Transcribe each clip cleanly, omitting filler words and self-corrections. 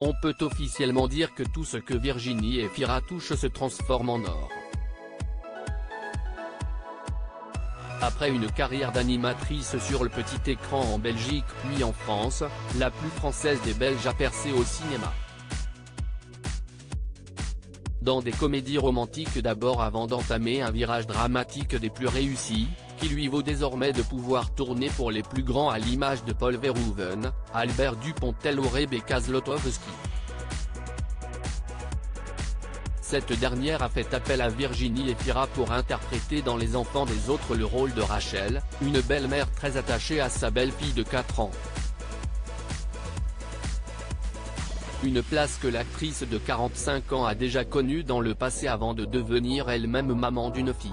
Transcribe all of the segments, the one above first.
On peut officiellement dire que tout ce que Virginie Efira touche se transforme en or. Après une carrière d'animatrice sur le petit écran en Belgique puis en France, la plus française des Belges a percé au cinéma. Dans des comédies romantiques d'abord avant d'entamer un virage dramatique des plus réussis, qui lui vaut désormais de pouvoir tourner pour les plus grands à l'image de Paul Verhoeven, Albert Dupontel ou Rebecca Zlotowski. Cette dernière a fait appel à Virginie Efira pour interpréter dans Les Enfants des autres le rôle de Rachel, une belle-mère très attachée à sa belle-fille de 4 ans. Une place que l'actrice de 45 ans a déjà connue dans le passé avant de devenir elle-même maman d'une fille.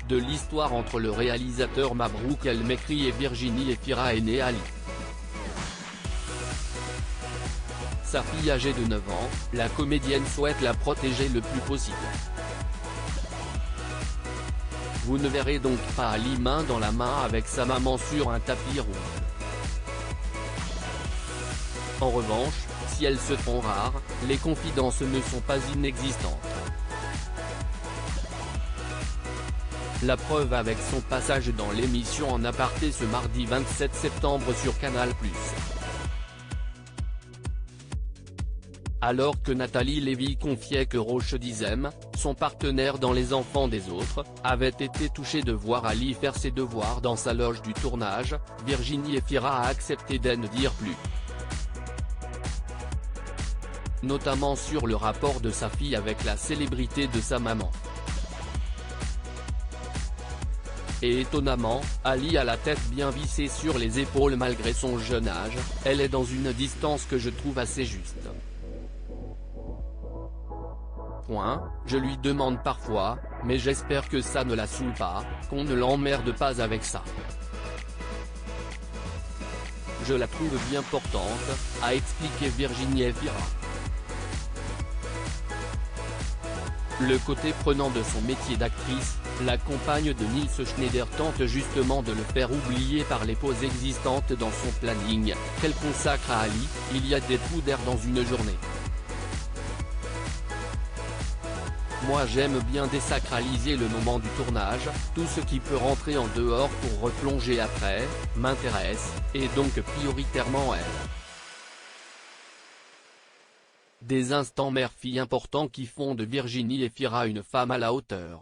De l'histoire entre le réalisateur Mabrouk El Mekri et Virginie Efira est née Ali. Sa fille âgée de 9 ans, la comédienne souhaite la protéger le plus possible. Vous ne verrez donc pas Ali main dans la main avec sa maman sur un tapis rouge. En revanche, si elles se font rares, les confidences ne sont pas inexistantes. La preuve avec son passage dans l'émission En aparté ce mardi 27 septembre sur Canal+. Alors que Nathalie Lévy confiait que Roche Dizem, son partenaire dans Les Enfants des autres, avait été touché de voir Ali faire ses devoirs dans sa loge du tournage, Virginie Efira a accepté d'en dire plus. Notamment sur le rapport de sa fille avec la célébrité de sa maman. Et étonnamment, Ali a la tête bien vissée sur les épaules malgré son jeune âge, elle est dans une distance que je trouve assez juste. Je lui demande parfois, mais j'espère que ça ne la saoule pas, qu'on ne l'emmerde pas avec ça. Je la trouve bien portante, a expliqué Virginie Efira. Le côté prenant de son métier d'actrice, la compagne de Nils Schneider tente justement de le faire oublier par les pauses existantes dans son planning, qu'elle consacre à Ali. Il y a des trous d'air dans une journée. Moi j'aime bien désacraliser le moment du tournage, tout ce qui peut rentrer en dehors pour replonger après, m'intéresse, et donc prioritairement elle. Des instants mère-fille importants qui font de Virginie Efira une femme à la hauteur.